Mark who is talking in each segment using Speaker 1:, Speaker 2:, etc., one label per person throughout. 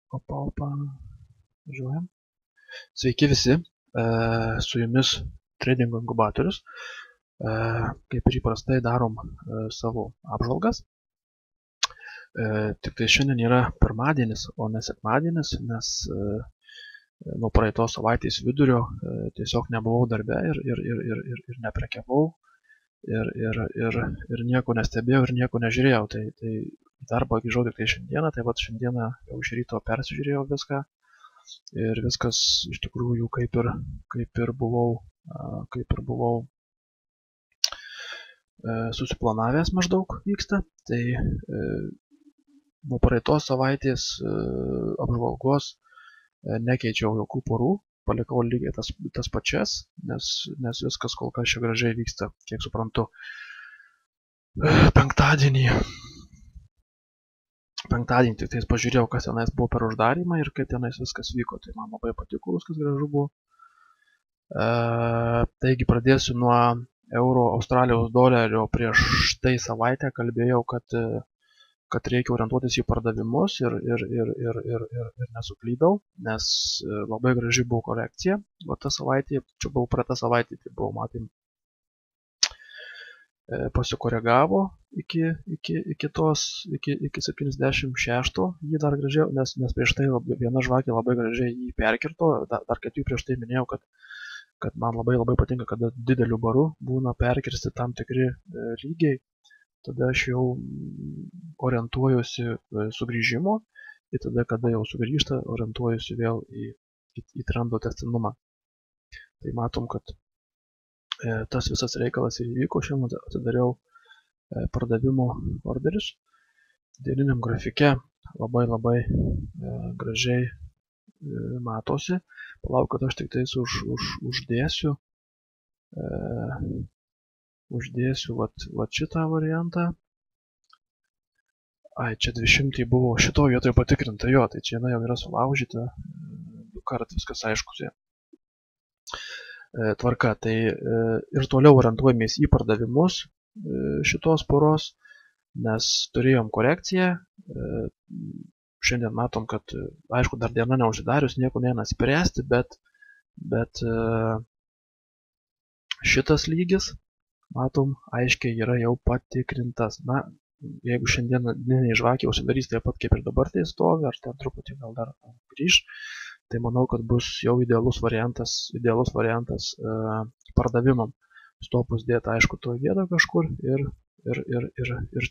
Speaker 1: Opa. Važiuojam. Sveiki visi, su jumis Trading Inkubatorius. Kaip ir įprastai darom savo apžvalgas. Tik tai šiandien yra pirmadienis, o ne sekmadienis, nes nuo praeitos savaitės vidurio tiesiog nebuvau darbe ir neprekiavau ir nieko nestebėjau ir nieko nežiūrėjau. Tai darbą grįžau tik tai šiandieną, tai vat šiandieną jau iš ryto persižiūrėjau viską ir viskas iš tikrųjų kaip ir buvau susiplanavęs maždaug vyksta. Tai nuo praeitos savaitės apžvalgos nekeičiau jokių porų, palikau lygiai tas pačias, nes viskas kol kas čia gražiai vyksta, kiek suprantu. Penktadienį tik tais pažiūrėjau, kas tenais buvo per uždarymą ir kaip tenais viskas vyko, tai man labai patiko, viskas gražu buvo. Taigi pradėsiu nuo euro Australijos dolerio. Prieš tai savaitę kalbėjau, kad reikia orientuotis į pardavimus ir nesuklydau, nes labai graži buvo korekcija. O ta savaitė, čia buvo praeitą savaitę, tai buvo, matėm, pasikoregavo iki 76, jį dar gražiau, nes prieš tai viena žvakė labai gražiai jį perkirto. Dar kad jų prieš tai minėjau, kad man labai patinka, kada dideliu baru būna perkirsti tam tikri lygiai. Tada aš jau orientuojuosi sugrįžimo ir tada, kada jau sugrįžta, orientuojuosi vėl į trendo tęstinumą. Tai matom, kad tas visas reikalas ir įvyko. Šiandien atidariau pardavimo orderius. Dieniniam grafike labai gražiai matosi. Palauk, kad aš tik tais uždėsiu vat šitą variantą. Ai, čia 200 buvo šito vietoje patikrinta, jo, tai čia jau yra sulaužyta, du kart viskas aiškus. Tvarka, tai ir toliau orientuojamės į pardavimus šitos poros, nes turėjom korekciją. Šiandien matom, kad, aišku, dar diena neužsidarius, nieko neina spręsti, bet šitas lygis, matom, aiškiai yra jau patikrintas. Na, jeigu šiandien dieniniai žvakė užsidarys taip pat kaip ir dabar tai stovi, ar ten truputį gal dar grįž, tai manau, kad bus jau idealus variantas pardavimam. Stopus dėti, aišku, toje vietoje kažkur ir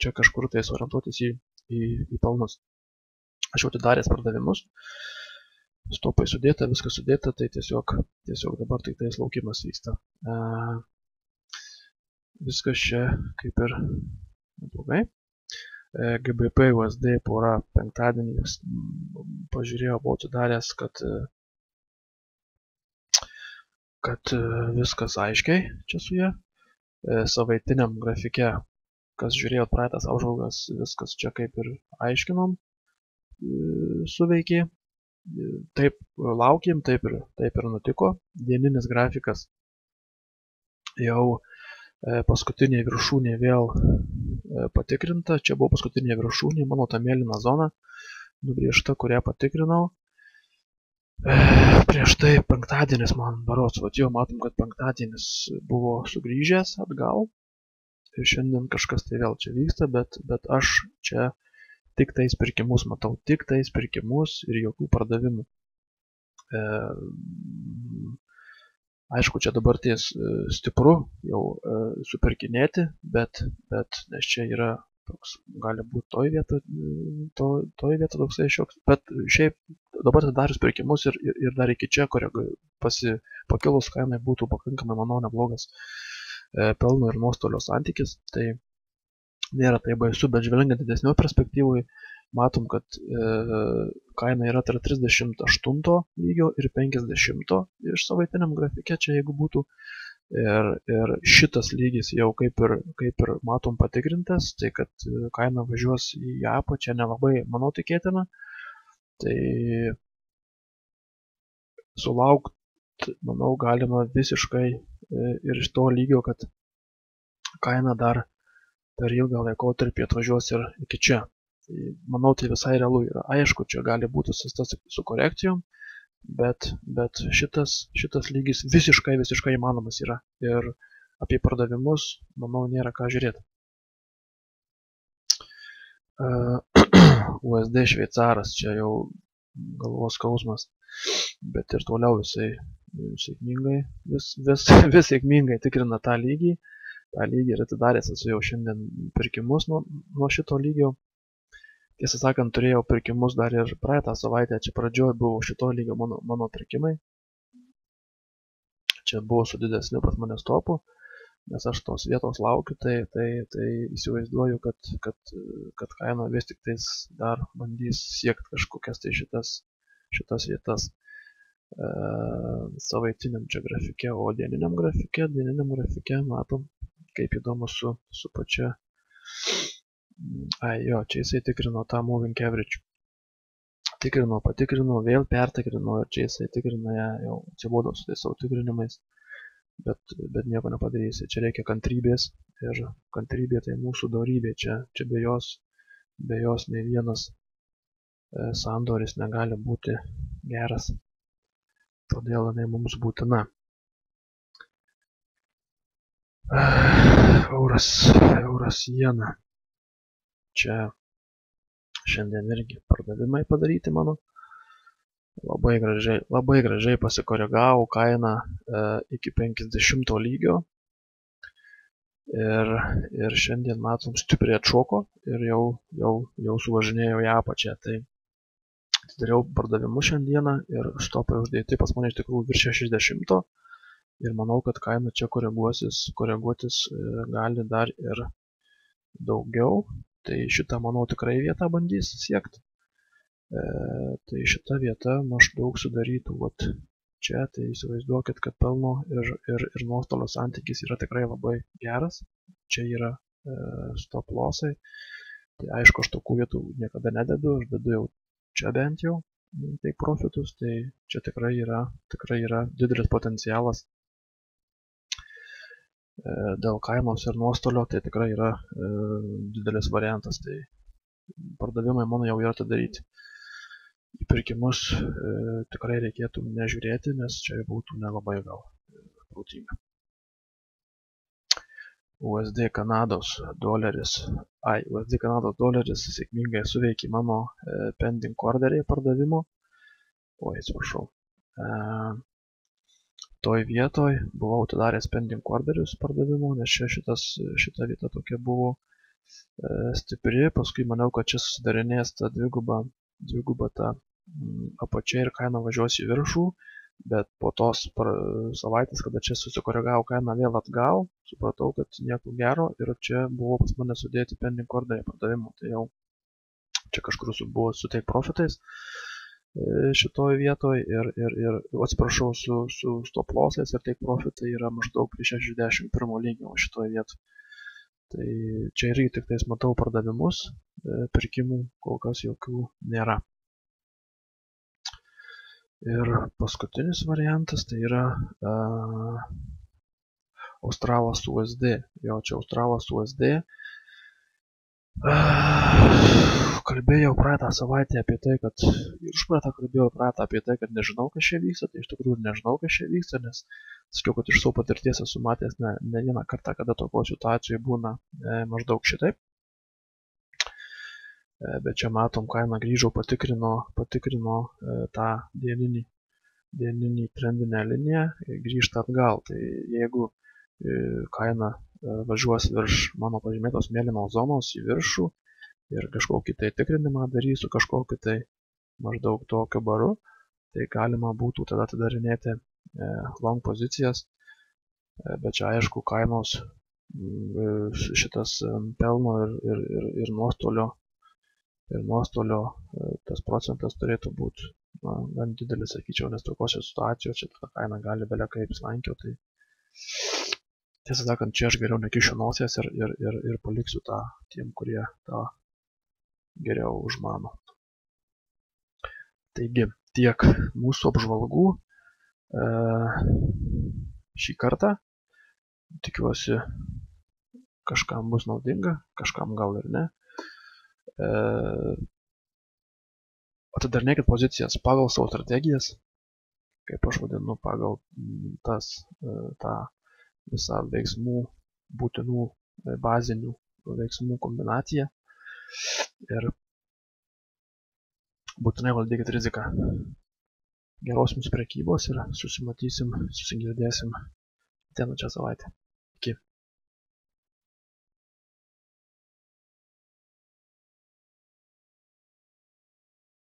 Speaker 1: čia kažkur tais orientuotis į pelnus. Aš jau atidaręs pardavimus, stopai sudėta, viskas sudėta, tai tiesiog dabar tik tais laukimas vyksta. Viskas čia kaip ir neblogai. GBP USD pora penktadienį pažiūrėjau, buvau atidaręs, kad viskas aiškiai čia su ja. Savaitiniam grafike, kas žiūrėjo praeitas apžvalgas, viskas čia kaip ir aiškinom, suveikė. Taip laukėm, taip ir nutiko. Dieninis grafikas jau paskutinė viršūnė vėl patikrinta. Čia buvo paskutinė viršūnė, mano ta mėlyna zona nubrėžta, kurią patikrinau. Prieš tai penktadienis man barots, jau matom, kad penktadienis buvo sugrįžęs atgal. Ir šiandien kažkas tai vėl čia vyksta, bet aš čia tik tais pirkimus matau, tik tais pirkimus ir jokių pardavimų. Aišku, čia dabar ties stipru jau supirkinėti, bet nes čia yra toks, gali būti toj vieta toksai šioks, bet šiaip dabar atidarius pirkimus ir dar iki čia, pakilus kainai būtų pakankamai, manau, neblogas pelno ir nuostolio santykis, tai nėra tai baisu, bet žvelgiant didesnio perspektyvui, matom, kad kaina yra tarp 38 lygio ir 50 iš savaitiniam grafike, čia jeigu būtų. Ir šitas lygis jau kaip ir matom patikrintas, tai kad kaina važiuos į apačią nelabai, manau, tikėtina. Tai sulaukti, manau, galima visiškai ir iš to lygio, kad kaina dar per ilgą laikotarpį atvažiuos ir iki čia. Tai manau, tai visai realu yra. Aišku, čia gali būti su korekcijom, bet šitas lygis visiškai įmanomas yra. Ir apie pardavimus, manau, nėra ką žiūrėti. USD šveicaras, čia jau galvos skausmas, bet ir toliau visai sėkmingai, vis sėkmingai tikrina tą lygį ir atidaręs esu jau šiandien pirkimus nuo šito lygio. Tiesą sakant, turėjau pirkimus dar ir praeitą savaitę, čia pradžioj buvo šito lygio mano pirkimai. Čia buvo su didesniu pas mane stopu, nes aš tos vietos laukiu, tai įsivaizduoju, kad kaina vis tik tais dar bandys siekti kažkokias tai šitas vietas savaitiniam čia grafike, o dieniniam grafike matom, kaip įdomu su pačia. Čia jisai tikrino tą moving average. Patikrino, vėl pertikrino ir čia jisai tikrina ją, jau atsibodo su tais savo tikrinimais, bet nieko nepadarysi. Čia reikia kantrybės ir kantrybė tai mūsų dorybė. Čia be jos nei vienas sandoris negali būti geras. Todėl jinai mums būtina. Euras jena. Čia šiandien irgi pardavimai padaryti mano. Labai gražiai pasikoregavo kainą iki 50 lygio. Ir šiandien matom stipriai atšoko ir jau suvažinėjau ją apačią. Tai atidariau pardavimus šiandieną ir stopai uždėti pas mane iš tikrųjų virš 60. Ir manau, kad kaina čia koreguotis gali dar ir daugiau. Tai šitą, manau, tikrai vietą bandys siekti. Tai šita vieta maždaug sudarytų čia, tai įsivaizduokit, kad pelno ir nuostolio santykis yra tikrai labai geras. Čia yra stop lossai. Tai aišku, aš tokių vietų niekada nededu, aš dedu jau čia bent jau tai profitus, tai čia tikrai yra didelis potencialas. Dėl kainos ir nuostolio tai tikrai yra didelis variantas, tai pardavimai mano jau yra atidaryti. Į pirkimus tikrai reikėtų nežiūrėti, nes čia būtų nelabai gal protinga. USD Kanados doleris. USD Kanados doleris sėkmingai suveikė mano pending orderį pardavimo. Atsiprašau. Toj vietoj buvau atidaręs pending orderius pardavimo, nes šita vieta tokia buvo stipri. Paskui maniau, kad čia susidarinės ta dviguba ta apačia ir kaina važiuos į viršų. Bet po tos savaitės, kada čia susikoregavo kaina vėl atgal, supratau, kad nieko gero ir čia buvo pas mane sudėti pending orderį pardavimo. Tai jau čia kažkur buvo su take profitais šitoj vietoj ir atsiprašau, su stop lossais ir take profitai yra maždaug prie 61 lygio šitoj vietoj. Tai čia irgi tik tais matau pardavimus, pirkimų kol kas jokių nėra. Ir paskutinis variantas tai yra Australas USD. Jo, čia Australas USD. Kalbėjau praeitą savaitę apie tai, kad nežinau, kas čia vyksta. Tai iš tikrųjų nežinau, kas čia vyksta, nes sakiau, kad iš savo patirties esu matęs ne vieną kartą, kada tokio situacijų būna maždaug šitaip. Bet čia matom, kaina grįžau, patikrino tą dieninį trendinę liniją, grįžta atgal. Tai jeigu kaina važiuos virš mano pažymėtos mėlynos zonos į viršų ir kažkokį tai tikrinimą darysiu, kažkokį tai maždaug tokio baru, tai galima būtų tada atidarinėti long pozicijas. Bet čia aišku, kainos šitas pelno ir nuostolio tas procentas turėtų būti gan didelis, sakyčiau, nes tokiose situacijose čia ta kaina gali belia kaip slankioti. Tai tiesą sakant, čia aš geriau nekišiu nosies ir paliksiu tą tiem, kurie tą geriau užmano. Taigi, tiek mūsų apžvalgų šį kartą. Tikiuosi, kažkam bus naudinga, kažkam gal ir ne. atidarinėkit pozicijas pagal savo strategijas, kaip aš vadinu, pagal tą visą veiksmų, būtinų, bazinių veiksmų kombinaciją ir būtinai valdykit riziką. Geros jums prekybos ir susigirdėsim ateinančią savaitę.